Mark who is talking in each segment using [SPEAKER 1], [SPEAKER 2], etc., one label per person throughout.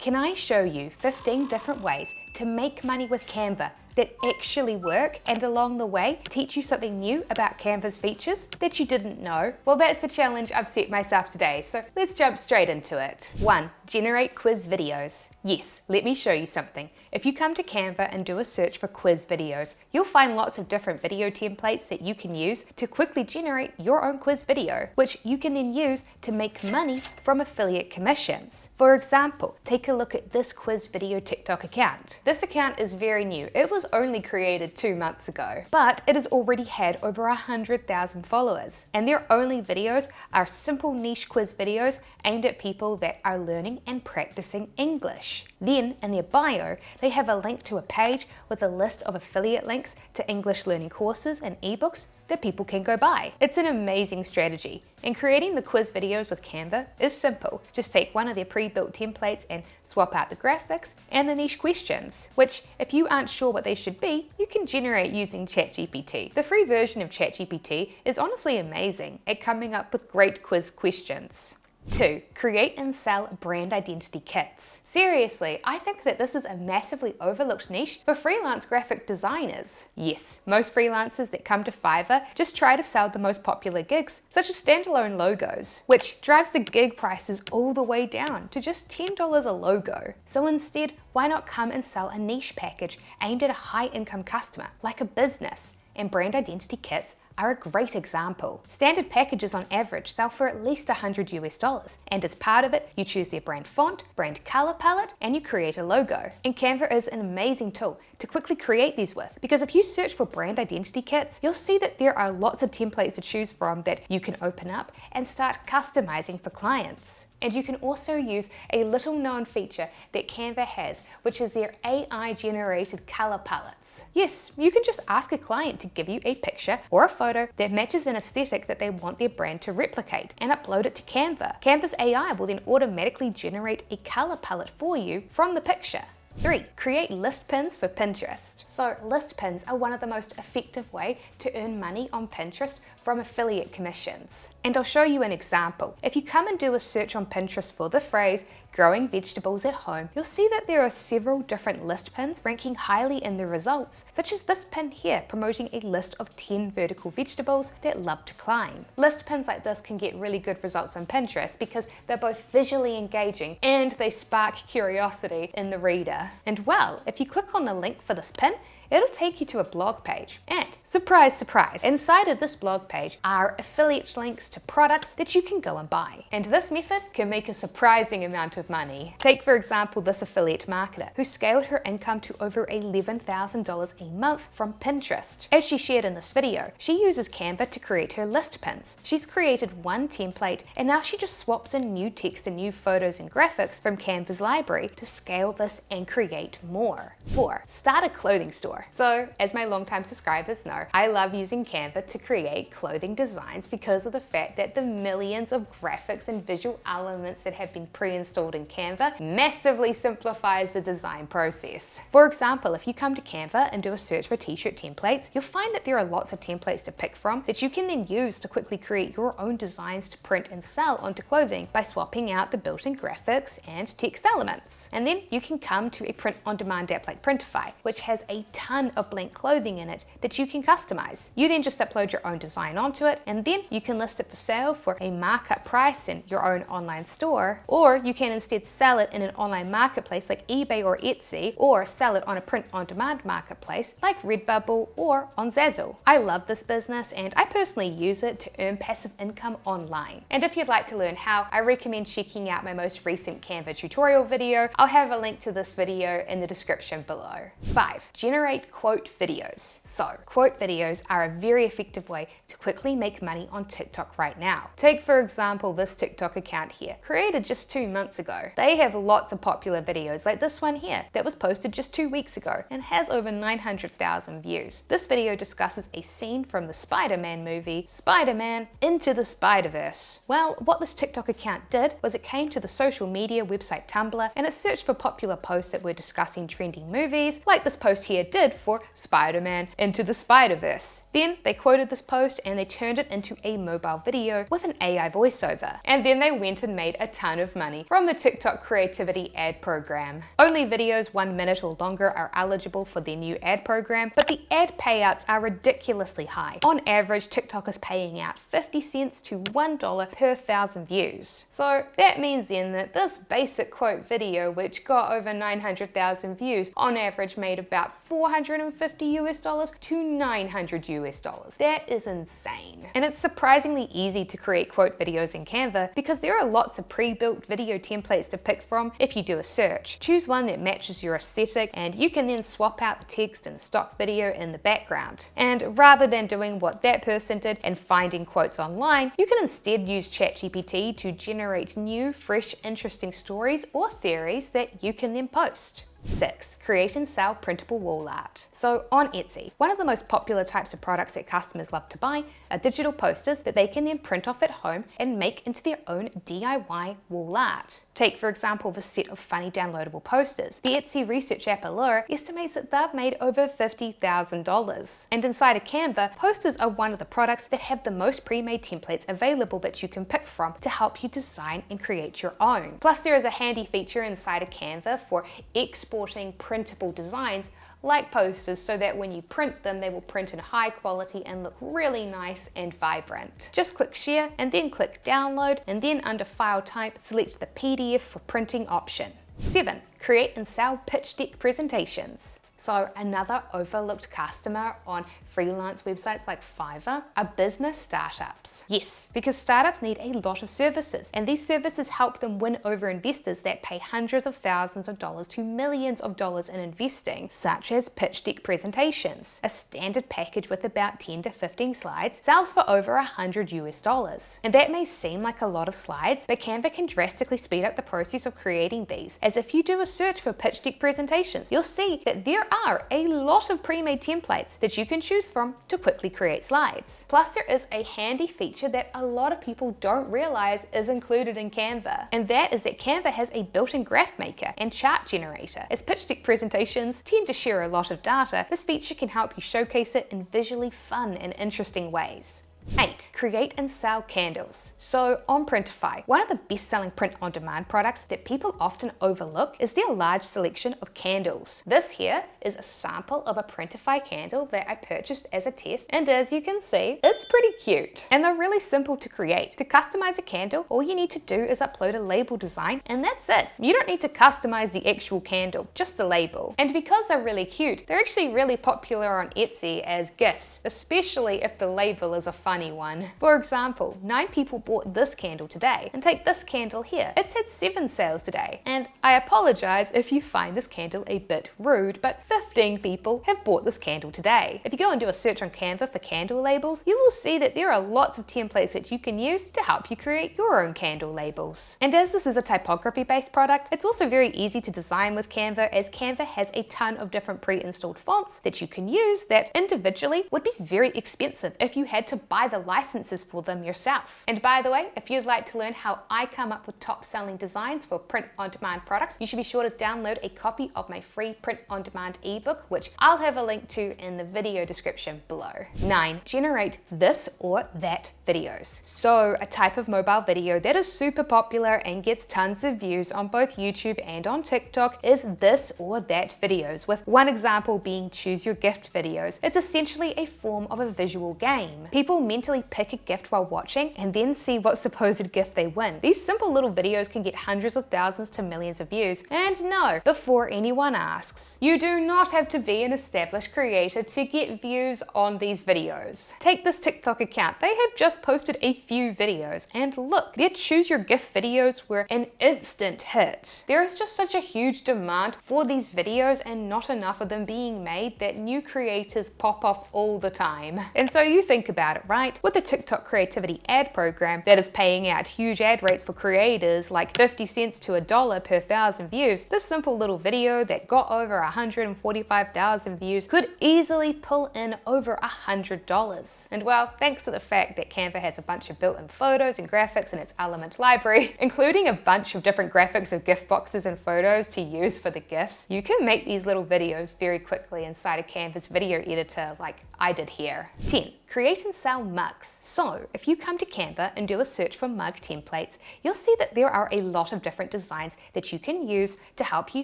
[SPEAKER 1] Can I show you 15 different ways to make money with Canva that actually work, and along the way teach you something new about Canva's features that you didn't know? Well, that's the challenge I've set myself today, so let's jump straight into it. 1. Generate quiz videos. Yes, let me show you something. If you come to Canva and do a search for quiz videos, you'll find lots of different video templates that you can use to quickly generate your own quiz video, which you can then use to make money from affiliate commissions. For example, take a look at this quiz video TikTok account. This account is very new. It was only created 2 months ago, but it has already had over 100,000 followers, and their only videos are simple niche quiz videos aimed at people that are learning and practicing English. Then in their bio, they have a link to a page with a list of affiliate links to English learning courses and ebooks that people can go buy. It's an amazing strategy, and creating the quiz videos with Canva is simple. Just take one of their pre-built templates and swap out the graphics and the niche questions, which if you aren't sure what they should be, you can generate using ChatGPT. The free version of ChatGPT is honestly amazing at coming up with great quiz questions. 2. Create and sell brand identity kits. Seriously, I think that this is a massively overlooked niche for freelance graphic designers. Yes, most freelancers that come to Fiverr just try to sell the most popular gigs, such as standalone logos, which drives the gig prices all the way down to just $10 a logo. So instead, why not come and sell a niche package aimed at a high-income customer, like a business? And brand identity kits are a great example. Standard packages on average sell for at least $100 and as part of it, you choose their brand font, brand color palette, and you create a logo. And Canva is an amazing tool to quickly create these with, because if you search for brand identity kits, you'll see that there are lots of templates to choose from that you can open up and start customizing for clients. And you can also use a little known feature that Canva has, which is their AI generated color palettes. Yes, you can just ask a client to give you a picture or a photo that matches an aesthetic that they want their brand to replicate and upload it to Canva. Canva's AI will then automatically generate a color palette for you from the picture. 3. Create list pins for Pinterest. So list pins are one of the most effective way to earn money on Pinterest from affiliate commissions. And I'll show you an example. If you come and do a search on Pinterest for the phrase growing vegetables at home, you'll see that there are several different list pins ranking highly in the results, such as this pin here promoting a list of 10 vertical vegetables that love to climb. List pins like this can get really good results on Pinterest because they're both visually engaging and they spark curiosity in the reader. And well, if you click on the link for this pin, it'll take you to a blog page. And surprise, surprise, inside of this blog page are affiliate links to products that you can go and buy. And this method can make a surprising amount of money. Take, for example, this affiliate marketer who scaled her income to over $11,000 a month from Pinterest. As she shared in this video, she uses Canva to create her list pins. She's created one template, and now she just swaps in new text and new photos and graphics from Canva's library to scale this and create more. 4. Start a clothing store. So, as my longtime subscribers know, I love using Canva to create clothing designs because of the fact that the millions of graphics and visual elements that have been pre-installed in Canva massively simplifies the design process. For example, if you come to Canva and do a search for t-shirt templates, you'll find that there are lots of templates to pick from that you can then use to quickly create your own designs to print and sell onto clothing by swapping out the built-in graphics and text elements. And then you can come to a print-on-demand app like Printify, which has a ton of blank clothing in it that you can customize. You then just upload your own design onto it, and then you can list it for sale for a markup price in your own online store, or you can instead sell it in an online marketplace like eBay or Etsy, or sell it on a print-on-demand marketplace like Redbubble or on Zazzle. I love this business, and I personally use it to earn passive income online. And if you'd like to learn how, I recommend checking out my most recent Canva tutorial video. I'll have a link to this video in the description below. 5. Generate quote videos. So, quote videos are a very effective way to quickly make money on TikTok right now. Take, for example, this TikTok account here, created just 2 months ago. They have lots of popular videos like this one here that was posted just 2 weeks ago and has over 900,000 views. This video discusses a scene from the Spider-Man movie, Spider-Man Into the Spider-Verse. Well, what this TikTok account did was it came to the social media website Tumblr and it searched for popular posts that were discussing trending movies, like this post here did for Spider-Man Into the Spider-Verse. Then they quoted this post and they turned it into a mobile video with an AI voiceover. And then they went and made a ton of money from the TikTok creativity ad program. Only videos 1 minute or longer are eligible for their new ad program, but the ad payouts are ridiculously high. On average, TikTok is paying out 50 cents to $1 per 1,000 views. So that means then that this basic quote video, which got over 900,000 views, on average made about $450 to $900. That is insane. And it's surprisingly easy to create quote videos in Canva because there are lots of pre-built video templates to pick from if you do a search. Choose one that matches your aesthetic and you can then swap out the text and stock video in the background. And rather than doing what that person did and finding quotes online, you can instead use ChatGPT to generate new, fresh, interesting stories or theories that you can then post. 6. Create and sell printable wall art. So on Etsy, one of the most popular types of products that customers love to buy are digital posters that they can then print off at home and make into their own DIY wall art. Take for example this set of funny downloadable posters. The Etsy research app Allure estimates that they've made over $50,000. And inside of Canva, posters are one of the products that have the most pre-made templates available that you can pick from to help you design and create your own. Plus there is a handy feature inside of Canva for exporting printable designs like posters so that when you print them, they will print in high quality and look really nice and vibrant. Just click share and then click download, and then under file type, select the PDF for printing option. 7. Create and sell pitch deck presentations. So another overlooked customer on freelance websites like Fiverr are business startups. Yes, because startups need a lot of services, and these services help them win over investors that pay hundreds of thousands of dollars to millions of dollars in investing, such as pitch deck presentations. A standard package with about 10 to 15 slides sells for over $100. And that may seem like a lot of slides, but Canva can drastically speed up the process of creating these, as if you do a search for pitch deck presentations, you'll see that there are a lot of pre-made templates that you can choose from to quickly create slides. Plus there is a handy feature that a lot of people don't realize is included in Canva, and that is that Canva has a built-in graph maker and chart generator. As pitch deck presentations tend to share a lot of data, this feature can help you showcase it in visually fun and interesting ways. 8. Create and sell candles. So on Printify, one of the best-selling print-on-demand products that people often overlook is their large selection of candles. This here is a sample of a Printify candle that I purchased as a test, and as you can see, it's pretty cute. And they're really simple to create. To customize a candle, all you need to do is upload a label design, and that's it. You don't need to customize the actual candle, just the label. And because they're really cute, they're actually really popular on Etsy as gifts, especially if the label is a funny one. For example, 9 people bought this candle today, and take this candle here. It's had 7 sales today, and I apologize if you find this candle a bit rude, but 15 people have bought this candle today. If you go and do a search on Canva for candle labels, you will see that there are lots of templates that you can use to help you create your own candle labels. And as this is a typography-based product, it's also very easy to design with Canva, as Canva has a ton of different pre-installed fonts that you can use that individually would be very expensive if you had to buy the licenses for them yourself. And by the way, if you'd like to learn how I come up with top-selling designs for print-on-demand products, you should be sure to download a copy of my free print-on-demand ebook, which I'll have a link to in the video description below. 9. Generate this or that videos. So a type of mobile video that is super popular and gets tons of views on both YouTube and on TikTok is this or that videos, with one example being choose your gift videos. It's essentially a form of a visual game. People mentally pick a gift while watching and then see what supposed gift they win. These simple little videos can get hundreds of thousands to millions of views. And no, before anyone asks, you do not have to be an established creator to get views on these videos. Take this TikTok account. They have just posted a few videos, and look, their choose your gift videos were an instant hit. There is just such a huge demand for these videos and not enough of them being made that new creators pop off all the time. And so you think about it, right? With the TikTok creativity ad program that is paying out huge ad rates for creators like 50 cents to $1 per 1,000 views, this simple little video that got over 145,000 views could easily pull in over $100. And well, thanks to the fact that Canva has a bunch of built-in photos and graphics in its element library, including a bunch of different graphics of gift boxes and photos to use for the gifts, you can make these little videos very quickly inside of Canva's video editor like I did here. 10. Create and sell mugs. So if you come to Canva and do a search for mug templates, you'll see that there are a lot of different designs that you can use to help you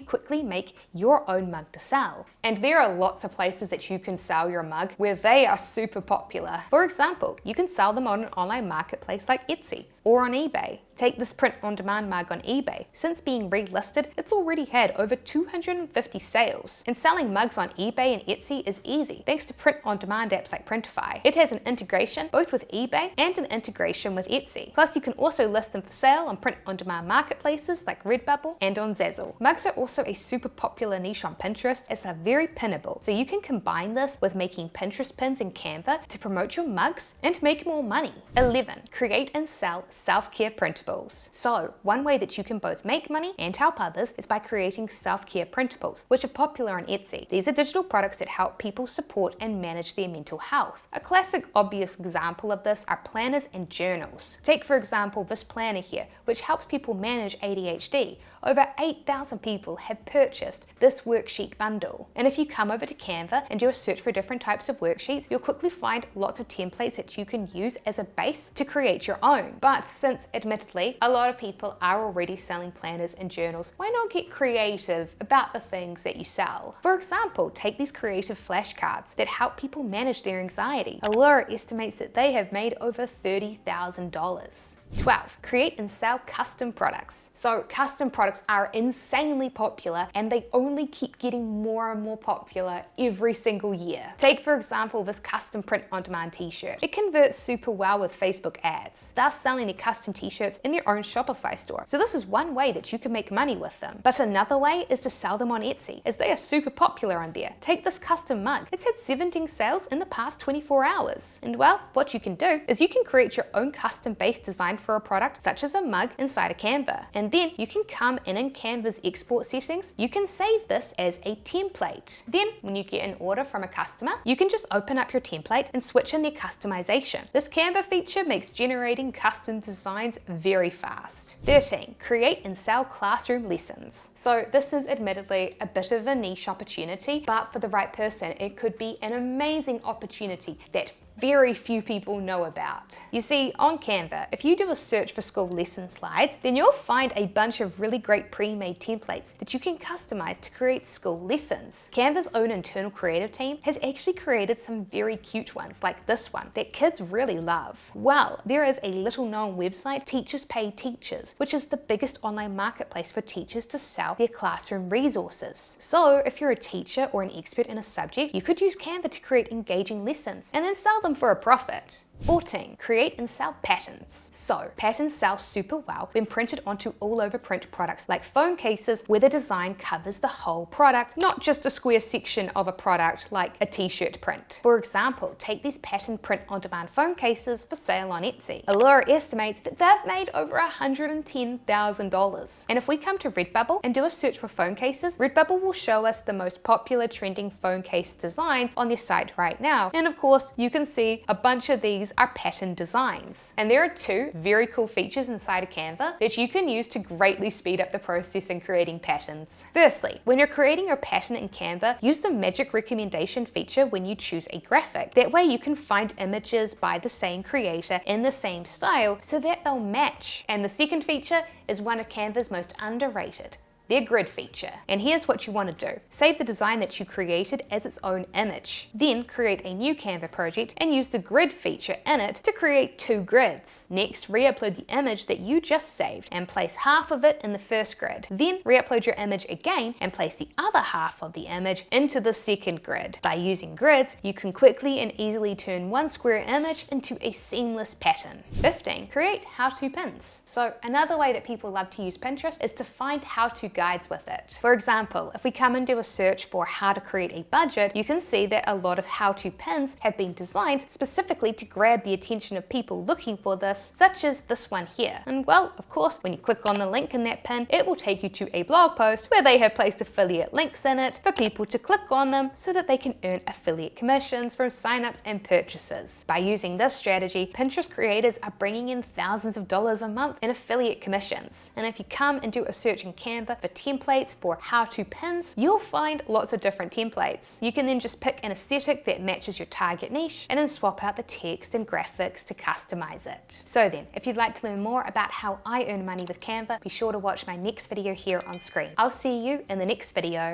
[SPEAKER 1] quickly make your own mug to sell. And there are lots of places that you can sell your mug where they are super popular. For example, you can sell them on an online marketplace like Etsy or on eBay. Take this print-on-demand mug on eBay. Since being relisted, it's already had over 250 sales. And selling mugs on eBay and Etsy is easy thanks to print-on-demand apps like Printify. It has an integration both with eBay and an integration with Etsy. Plus, you can also list them for sale on print-on-demand marketplaces like Redbubble and on Zazzle. Mugs are also a super popular niche on Pinterest as they're very pinnable. So you can combine this with making Pinterest pins in Canva to promote your mugs and make more money. 11. Create and sell self-care printables. So one way that you can both make money and help others is by creating self-care printables, which are popular on Etsy. These are digital products that help people support and manage their mental health. A classic obvious example of this are planners and journals. Take for example this planner here, which helps people manage ADHD. Over 8,000 people have purchased this worksheet bundle. And if you come over to Canva and do a search for different types of worksheets, you'll quickly find lots of templates that you can use as a base to create your own. But since admittedly a lot of people are already selling planners and journals, why not get creative about the things that you sell? For example, take these creative flashcards that help people manage their anxiety. Allure estimates that they have made over $30,000. 12. Create and sell custom products. So custom products are insanely popular and they only keep getting more and more popular every single year. Take for example this custom print-on-demand t-shirt. It converts super well with Facebook ads. They're selling their custom t-shirts in their own Shopify store. So this is one way that you can make money with them. But another way is to sell them on Etsy, as they are super popular on there. Take this custom mug. It's had 17 sales in the past 24 hours. And well, what you can do is you can create your own custom-based design for a product such as a mug inside of Canva. And then you can come in Canva's export settings, you can save this as a template. Then when you get an order from a customer, you can just open up your template and switch in their customization. This Canva feature makes generating custom designs very fast. 13. Create and sell classroom lessons. So this is admittedly a bit of a niche opportunity, but for the right person, it could be an amazing opportunity that very few people know about. You see, on Canva, if you do a search for school lesson slides, then you'll find a bunch of really great pre-made templates that you can customize to create school lessons. Canva's own internal creative team has actually created some very cute ones like this one that kids really love. Well, there is a little known website, Teachers Pay Teachers, which is the biggest online marketplace for teachers to sell their classroom resources. So if you're a teacher or an expert in a subject, you could use Canva to create engaging lessons and then sell them for a profit. 14. Create and sell patterns. So patterns sell super well when printed onto all over print products like phone cases where the design covers the whole product, not just a square section of a product like a t-shirt print. For example, take these pattern print on demand phone cases for sale on Etsy. Allure estimates that they've made over $110,000. And if we come to Redbubble and do a search for phone cases, Redbubble will show us the most popular trending phone case designs on their site right now. And of course, you can see a bunch of these are pattern designs. And there are two very cool features inside of Canva that you can use to greatly speed up the process in creating patterns. Firstly, when you're creating your pattern in Canva, use the magic recommendation feature when you choose a graphic. That way you can find images by the same creator in the same style so that they'll match. And the second feature is one of Canva's most underrated, their grid feature. And here's what you want to do. Save the design that you created as its own image. Then create a new Canva project and use the grid feature in it to create two grids. Next, re-upload the image that you just saved and place half of it in the first grid. Then re-upload your image again and place the other half of the image into the second grid. By using grids, you can quickly and easily turn one square image into a seamless pattern. 15. Create how-to pins. So another way that people love to use Pinterest is to find how-to guides with it. For example, if we come and do a search for how to create a budget, you can see that a lot of how-to pins have been designed specifically to grab the attention of people looking for this, such as this one here. And well, of course, when you click on the link in that pin, it will take you to a blog post where they have placed affiliate links in it for people to click on them so that they can earn affiliate commissions from signups and purchases. By using this strategy, Pinterest creators are bringing in thousands of dollars a month in affiliate commissions. And if you come and do a search in Canva for templates, for how-to pins, you'll find lots of different templates. You can then just pick an aesthetic that matches your target niche and then swap out the text and graphics to customize it. So then, if you'd like to learn more about how I earn money with Canva, be sure to watch my next video here on screen. I'll see you in the next video.